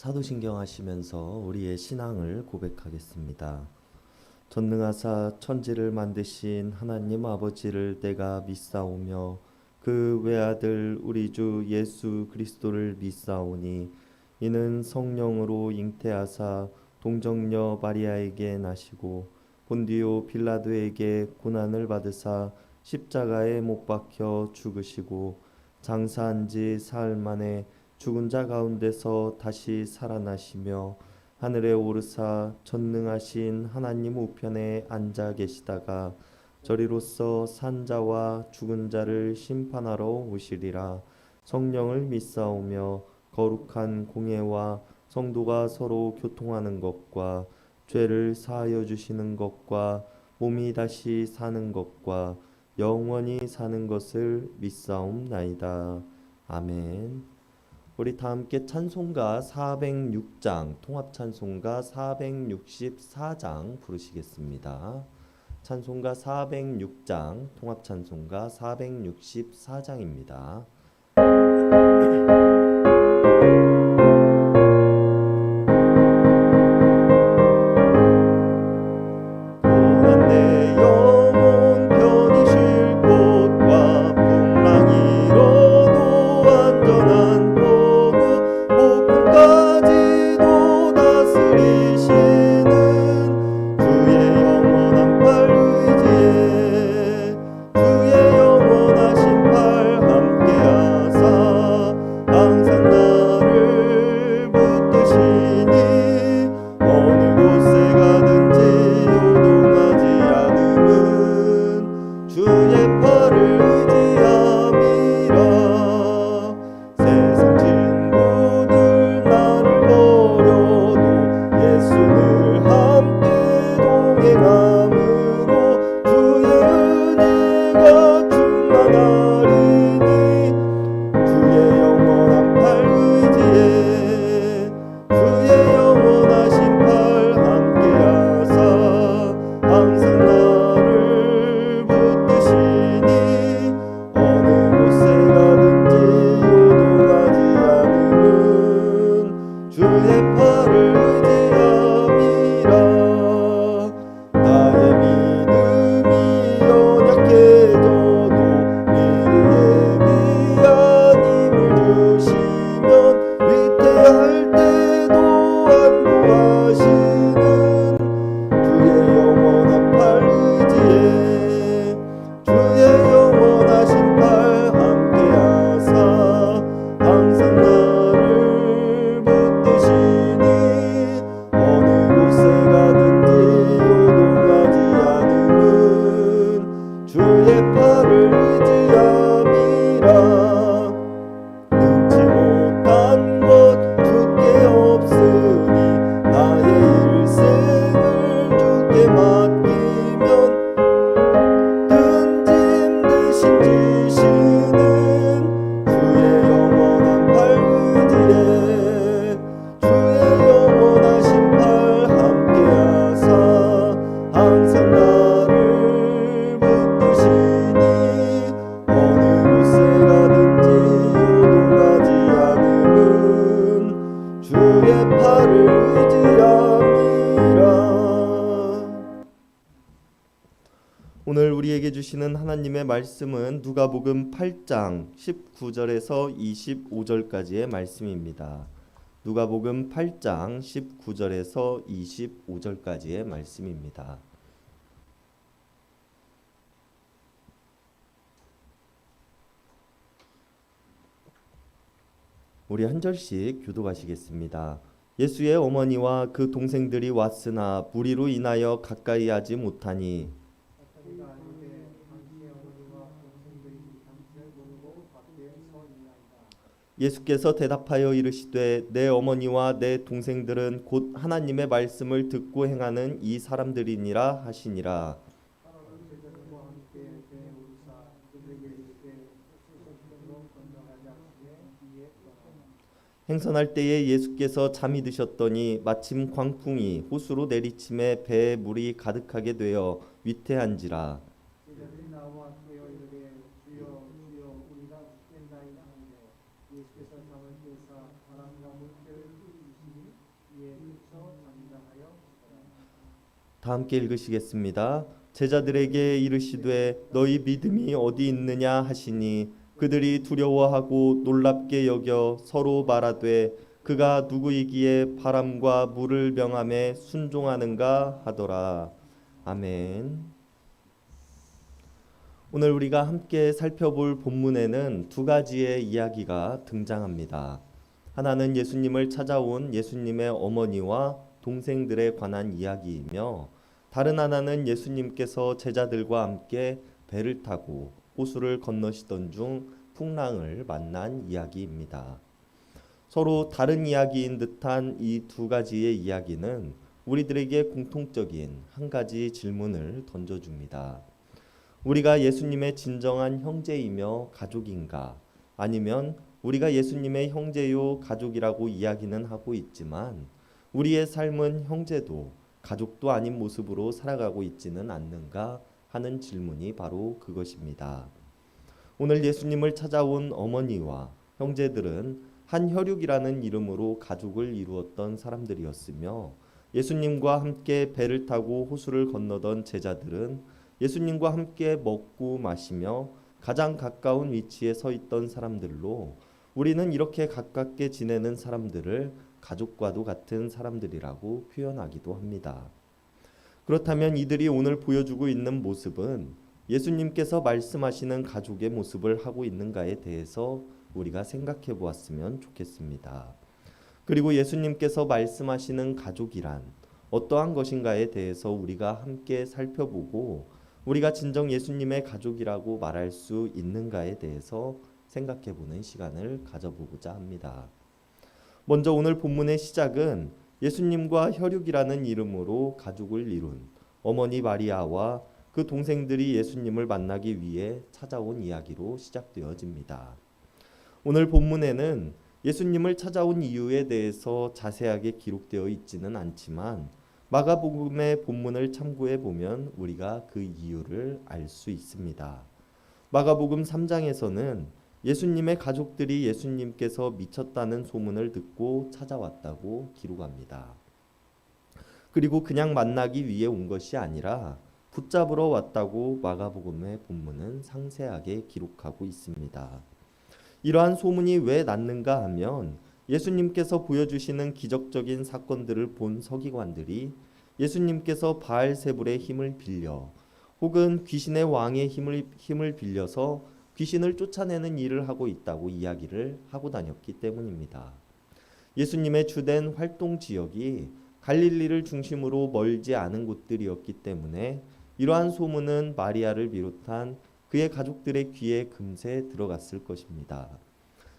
사도신경 하시면서 우리의 신앙을 고백하겠습니다. 전능하사 천지를 만드신 하나님 아버지를 내가 믿사오며 그 외아들 우리 주 예수 그리스도를 믿사오니 이는 성령으로 잉태하사 동정녀 마리아에게 나시고 본디오 빌라도에게 고난을 받으사 십자가에 못 박혀 죽으시고 장사한 지 사흘 만에 죽은 자 가운데서 다시 살아나시며 하늘에 오르사 전능하신 하나님 우편에 앉아 계시다가 저리로서 산 자와 죽은 자를 심판하러 오시리라. 성령을 믿사오며 거룩한 공예와 성도가 서로 교통하는 것과 죄를 사하여 주시는 것과 몸이 다시 사는 것과 영원히 사는 것을 믿사옵나이다. 아멘. 우리 다 함께 찬송가 406장, 통합 찬송가 464장 부르시겠습니다. 찬송가 406장, 통합 찬송가 464장입니다. 오늘 우리에게 주시는 하나님의 말씀은 누가복음 8장 19절에서 25절까지의 말씀입니다. 누가복음 8장 19절에서 25절까지의 말씀입니다. 우리 한 절씩 교독하시겠습니다. 예수의 어머니와 그 동생들이 왔으나 무리로 인하여 가까이 하지 못하니 예수께서 대답하여 이르시되 내 어머니와 내 동생들은 곧 하나님의 말씀을 듣고 행하는 이 사람들이니라 하시니라. 행선할 때에 예수께서 잠이 드셨더니 마침 광풍이 호수로 내리침에 배에 물이 가득하게 되어 위태한지라. 다 함께 읽으시겠습니다. 제자들에게 이르시되 너희 믿음이 어디 있느냐 하시니 그들이 두려워하고 놀랍게 여겨 서로 말하되 그가 누구이기에 바람과 물을 명함에 순종하는가 하더라. 아멘. 오늘 우리가 함께 살펴볼 본문에는 두 가지의 이야기가 등장합니다. 하나는 예수님을 찾아온 예수님의 어머니와 동생들에 관한 이야기이며, 다른 하나는 예수님께서 제자들과 함께 배를 타고 호수를 건너시던 중 풍랑을 만난 이야기입니다. 서로 다른 이야기인 듯한 이 두 가지의 이야기는 우리들에게 공통적인 한 가지 질문을 던져줍니다. 우리가 예수님의 진정한 형제이며 가족인가? 아니면 우리가 예수님의 형제요 가족이라고 이야기는 하고 있지만 우리의 삶은 형제도 가족도 아닌 모습으로 살아가고 있지는 않는가 하는 질문이 바로 그것입니다. 오늘 예수님을 찾아온 어머니와 형제들은 한 혈육이라는 이름으로 가족을 이루었던 사람들이었으며, 예수님과 함께 배를 타고 호수를 건너던 제자들은 예수님과 함께 먹고 마시며 가장 가까운 위치에 서 있던 사람들로, 우리는 이렇게 가깝게 지내는 사람들을 가족과도 같은 사람들이라고 표현하기도 합니다. 그렇다면 이들이 오늘 보여주고 있는 모습은 예수님께서 말씀하시는 가족의 모습을 하고 있는가에 대해서 우리가 생각해 보았으면 좋겠습니다. 그리고 예수님께서 말씀하시는 가족이란 어떠한 것인가에 대해서 우리가 함께 살펴보고, 우리가 진정 예수님의 가족이라고 말할 수 있는가에 대해서 생각해 보는 시간을 가져보고자 합니다. 먼저 오늘 본문의 시작은 예수님과 혈육이라는 이름으로 가족을 이룬 어머니 마리아와 그 동생들이 예수님을 만나기 위해 찾아온 이야기로 시작되어집니다. 오늘 본문에는 예수님을 찾아온 이유에 대해서 자세하게 기록되어 있지는 않지만 마가복음의 본문을 참고해 보면 우리가 그 이유를 알 수 있습니다. 마가복음 3장에서는 예수님의 가족들이 예수님께서 미쳤다는 소문을 듣고 찾아왔다고 기록합니다. 그리고 그냥 만나기 위해 온 것이 아니라 붙잡으러 왔다고 마가복음의 본문은 상세하게 기록하고 있습니다. 이러한 소문이 왜 났는가 하면 예수님께서 보여주시는 기적적인 사건들을 본 서기관들이 예수님께서 바알세불의 힘을 빌려 혹은 귀신의 왕의 힘을 빌려서 귀신을 쫓아내는 일을 하고 있다고 이야기를 하고 다녔기 때문입니다. 예수님의 주된 활동 지역이 갈릴리를 중심으로 멀지 않은 곳들이었기 때문에 이러한 소문은 마리아를 비롯한 그의 가족들의 귀에 금세 들어갔을 것입니다.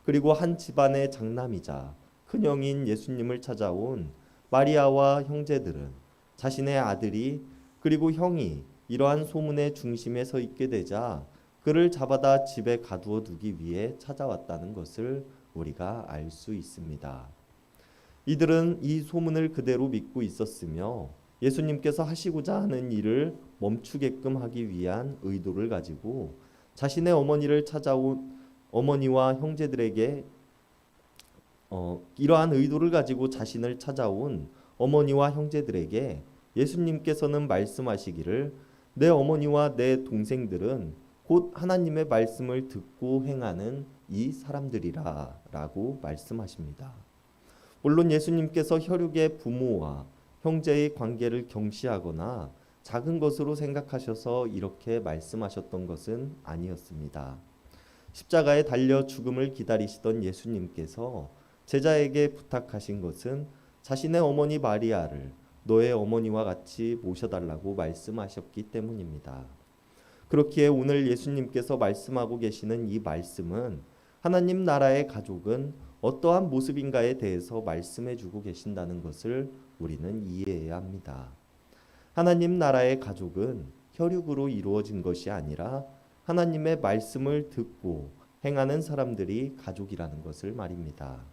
그리고 한 집안의 장남이자 큰형인 예수님을 찾아온 마리아와 형제들은 자신의 아들이 그리고 형이 이러한 소문의 중심에 서 있게 되자 그를 잡아다 집에 가두어 두기 위해 찾아왔다는 것을 우리가 알 수 있습니다. 이들은 이 소문을 그대로 믿고 있었으며 예수님께서 하시고자 하는 일을 멈추게끔 하기 위한 의도를 가지고 자신의 어머니를 찾아온 어머니와 형제들에게 이러한 의도를 가지고 자신을 찾아온 어머니와 형제들에게 예수님께서는 말씀하시기를 내 어머니와 내 동생들은 곧 하나님의 말씀을 듣고 행하는 이 사람들이라 라고 말씀하십니다. 물론 예수님께서 혈육의 부모와 형제의 관계를 경시하거나 작은 것으로 생각하셔서 이렇게 말씀하셨던 것은 아니었습니다. 십자가에 달려 죽음을 기다리시던 예수님께서 제자에게 부탁하신 것은 자신의 어머니 마리아를 너의 어머니와 같이 모셔달라고 말씀하셨기 때문입니다. 그렇기에 오늘 예수님께서 말씀하고 계시는 이 말씀은 하나님 나라의 가족은 어떠한 모습인가에 대해서 말씀해주고 계신다는 것을 우리는 이해해야 합니다. 하나님 나라의 가족은 혈육으로 이루어진 것이 아니라 하나님의 말씀을 듣고 행하는 사람들이 가족이라는 것을 말입니다.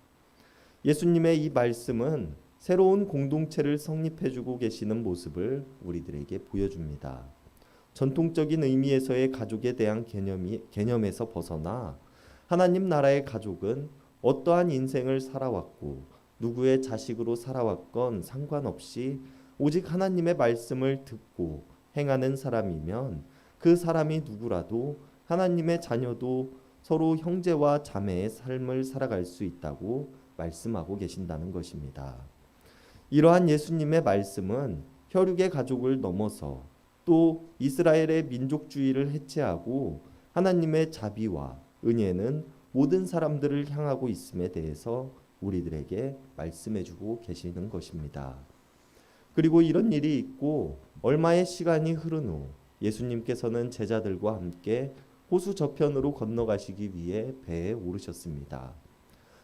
예수님의 이 말씀은 새로운 공동체를 성립해주고 계시는 모습을 우리들에게 보여줍니다. 전통적인 의미에서의 가족에 대한 개념에서 벗어나 하나님 나라의 가족은 어떠한 인생을 살아왔고 누구의 자식으로 살아왔건 상관없이 오직 하나님의 말씀을 듣고 행하는 사람이면 그 사람이 누구라도 하나님의 자녀도 서로 형제와 자매의 삶을 살아갈 수 있다고 말씀하고 계신다는 것입니다. 이러한 예수님의 말씀은 혈육의 가족을 넘어서 또 이스라엘의 민족주의를 해체하고 하나님의 자비와 은혜는 모든 사람들을 향하고 있음에 대해서 우리들에게 말씀해주고 계시는 것입니다. 그리고 이런 일이 있고 얼마의 시간이 흐른 후 예수님께서는 제자들과 함께 호수 저편으로 건너가시기 위해 배에 오르셨습니다.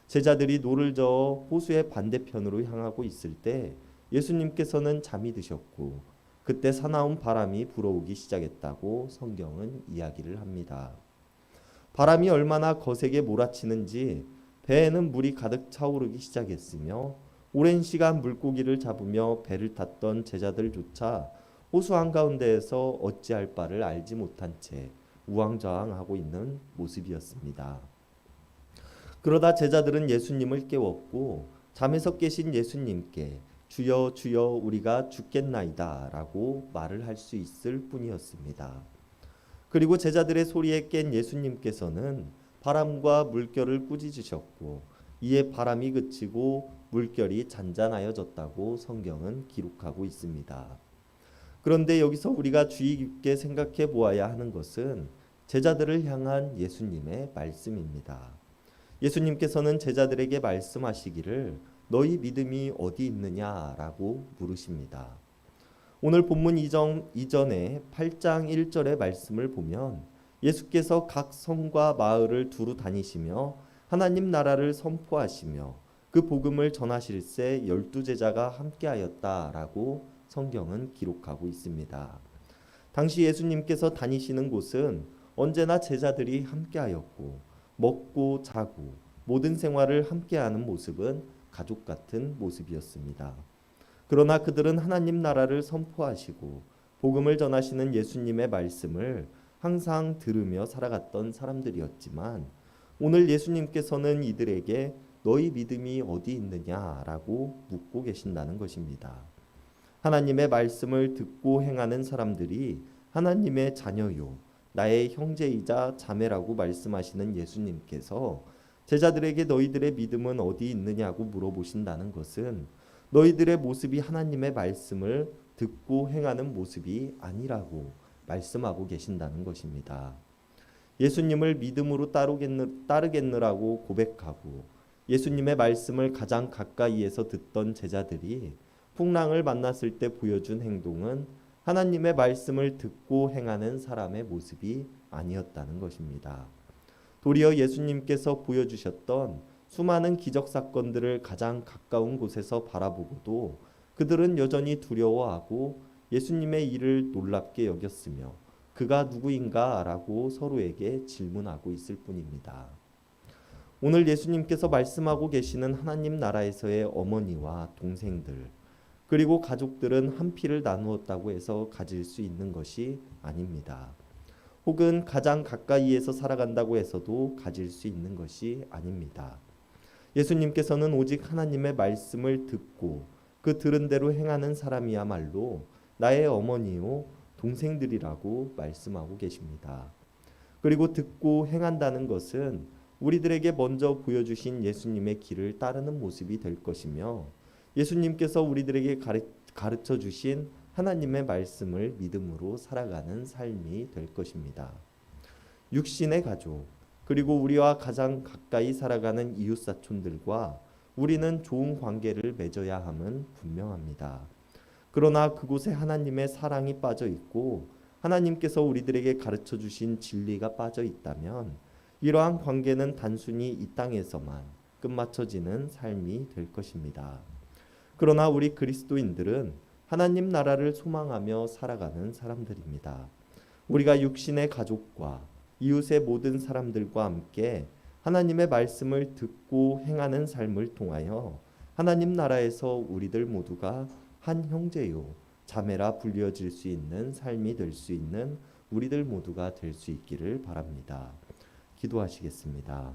제자들이 노를 저어 호수의 반대편으로 향하고 있을 때 예수님께서는 잠이 드셨고 그때 사나운 바람이 불어오기 시작했다고 성경은 이야기를 합니다. 바람이 얼마나 거세게 몰아치는지 배에는 물이 가득 차오르기 시작했으며 오랜 시간 물고기를 잡으며 배를 탔던 제자들조차 호수 한가운데에서 어찌할 바를 알지 못한 채 우왕좌왕하고 있는 모습이었습니다. 그러다 제자들은 예수님을 깨웠고 잠에서 깨신 예수님께 주여 주여 우리가 죽겠나이다 라고 말을 할 수 있을 뿐이었습니다. 그리고 제자들의 소리에 깬 예수님께서는 바람과 물결을 꾸짖으셨고 이에 바람이 그치고 물결이 잔잔하여졌다고 성경은 기록하고 있습니다. 그런데 여기서 우리가 주의 깊게 생각해 보아야 하는 것은 제자들을 향한 예수님의 말씀입니다. 예수님께서는 제자들에게 말씀하시기를 너희 믿음이 어디 있느냐라고 물으십니다. 오늘 본문 이전에 8장 1절의 말씀을 보면 예수께서 각 성과 마을을 두루 다니시며 하나님 나라를 선포하시며 그 복음을 전하실새 12제자가 함께하였다라고 성경은 기록하고 있습니다. 당시 예수님께서 다니시는 곳은 언제나 제자들이 함께하였고 먹고 자고 모든 생활을 함께하는 모습은 가족 같은 모습이었습니다. 그러나 그들은 하나님 나라를 선포하시고 복음을 전하시는 예수님의 말씀을 항상 들으며 살아갔던 사람들이었지만 오늘 예수님께서는 이들에게 너희 믿음이 어디 있느냐라고 묻고 계신다는 것입니다. 하나님의 말씀을 듣고 행하는 사람들이 하나님의 자녀요 나의 형제이자 자매라고 말씀하시는 예수님께서 제자들에게 너희들의 믿음은 어디 있느냐고 물어보신다는 것은 너희들의 모습이 하나님의 말씀을 듣고 행하는 모습이 아니라고 말씀하고 계신다는 것입니다. 예수님을 믿음으로 따르겠느라고 고백하고 예수님의 말씀을 가장 가까이에서 듣던 제자들이 풍랑을 만났을 때 보여준 행동은 하나님의 말씀을 듣고 행하는 사람의 모습이 아니었다는 것입니다. 도리어 예수님께서 보여주셨던 수많은 기적 사건들을 가장 가까운 곳에서 바라보고도 그들은 여전히 두려워하고 예수님의 일을 놀랍게 여겼으며 그가 누구인가라고 서로에게 질문하고 있을 뿐입니다. 오늘 예수님께서 말씀하고 계시는 하나님 나라에서의 어머니와 동생들 그리고 가족들은 한 피를 나누었다고 해서 가질 수 있는 것이 아닙니다. 혹은 가장 가까이에서 살아간다고 해서도 가질 수 있는 것이 아닙니다. 예수님께서는 오직 하나님의 말씀을 듣고 그 들은 대로 행하는 사람이야말로 나의 어머니요 동생들이라고 말씀하고 계십니다. 그리고 듣고 행한다는 것은 우리들에게 먼저 보여주신 예수님의 길을 따르는 모습이 될 것이며 예수님께서 우리들에게 가르쳐 주신 하나님의 말씀을 믿음으로 살아가는 삶이 될 것입니다. 육신의 가족 그리고 우리와 가장 가까이 살아가는 이웃사촌들과 우리는 좋은 관계를 맺어야 함은 분명합니다. 그러나 그곳에 하나님의 사랑이 빠져 있고 하나님께서 우리들에게 가르쳐 주신 진리가 빠져 있다면 이러한 관계는 단순히 이 땅에서만 끝마쳐지는 삶이 될 것입니다. 그러나 우리 그리스도인들은 하나님 나라를 소망하며 살아가는 사람들입니다. 우리가 육신의 가족과 이웃의 모든 사람들과 함께 하나님의 말씀을 듣고 행하는 삶을 통하여 하나님 나라에서 우리들 모두가 한 형제요 자매라 불려질 수 있는 삶이 될 수 있는 우리들 모두가 될 수 있기를 바랍니다. 기도하시겠습니다.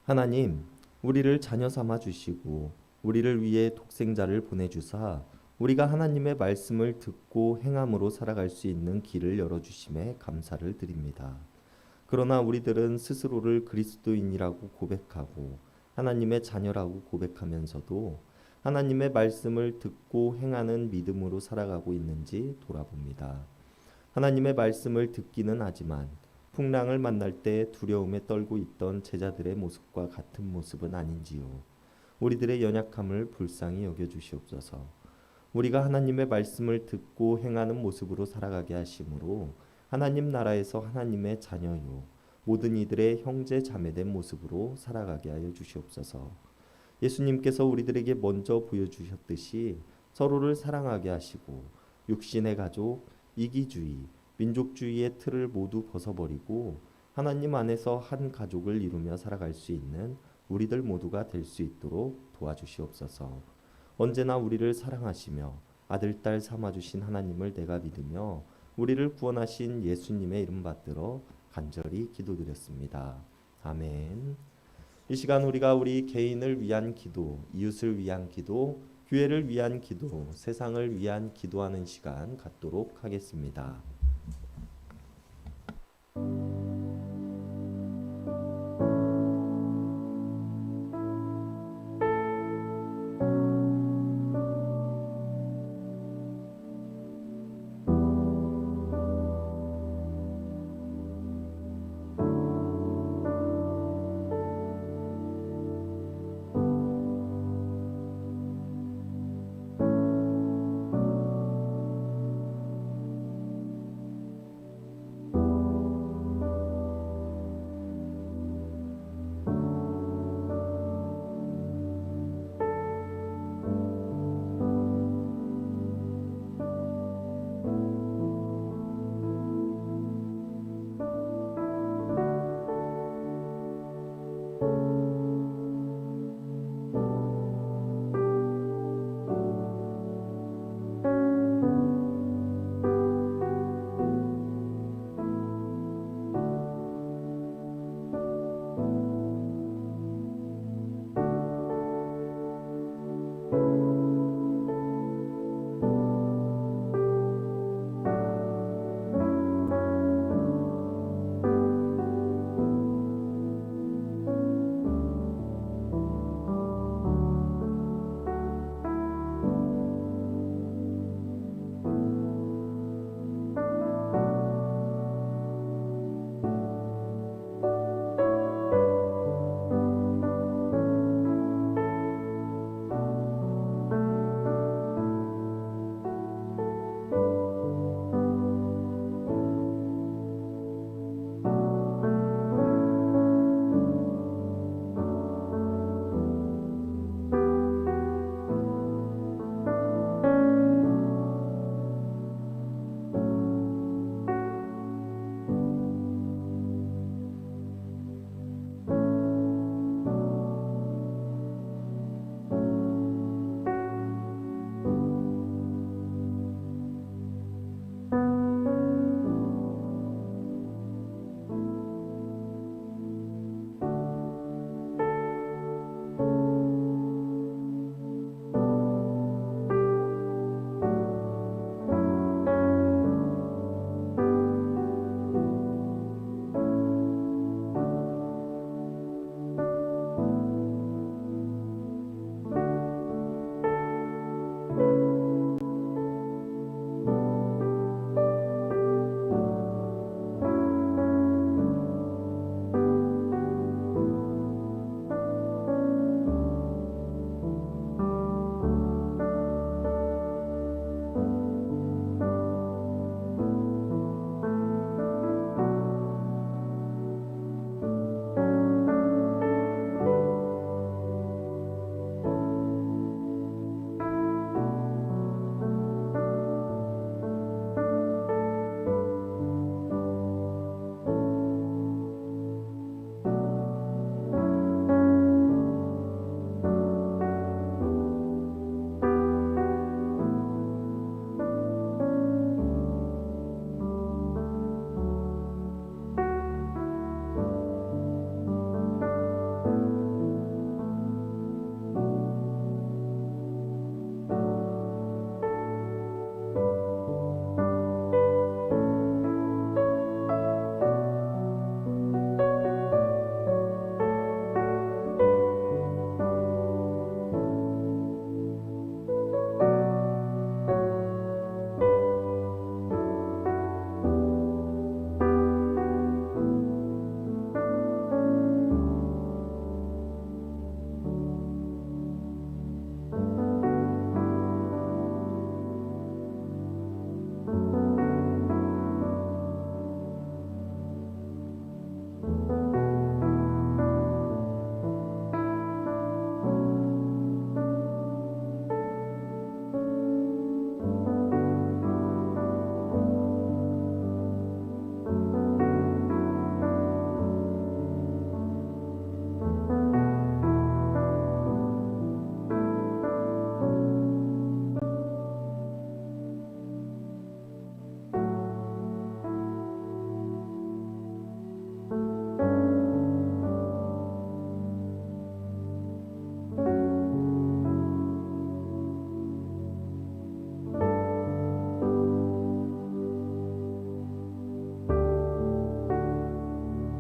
하나님, 우리를 자녀 삼아 주시고 우리를 위해 독생자를 보내주사 우리가 하나님의 말씀을 듣고 행함으로 살아갈 수 있는 길을 열어주심에 감사를 드립니다. 그러나 우리들은 스스로를 그리스도인이라고 고백하고 하나님의 자녀라고 고백하면서도 하나님의 말씀을 듣고 행하는 믿음으로 살아가고 있는지 돌아봅니다. 하나님의 말씀을 듣기는 하지만 풍랑을 만날 때 두려움에 떨고 있던 제자들의 모습과 같은 모습은 아닌지요. 우리들의 연약함을 불쌍히 여겨 주시옵소서. 우리가 하나님의 말씀을 듣고 행하는 모습으로 살아가게 하심으로 하나님 나라에서 하나님의 자녀요 모든 이들의 형제 자매된 모습으로 살아가게 하여 주시옵소서. 예수님께서 우리들에게 먼저 보여주셨듯이 서로를 사랑하게 하시고 육신의 가족, 이기주의, 민족주의의 틀을 모두 벗어버리고 하나님 안에서 한 가족을 이루며 살아갈 수 있는 우리들 모두가 될 수 있도록 도와주시옵소서. 언제나 우리를 사랑하시며 아들, 딸 삼아주신 하나님을 내가 믿으며 우리를 구원하신 예수님의 이름 받들어 간절히 기도드렸습니다. 아멘. 이 시간 우리가 우리 개인을 위한 기도, 이웃을 위한 기도, 교회를 위한 기도, 세상을 위한 기도하는 시간 갖도록 하겠습니다.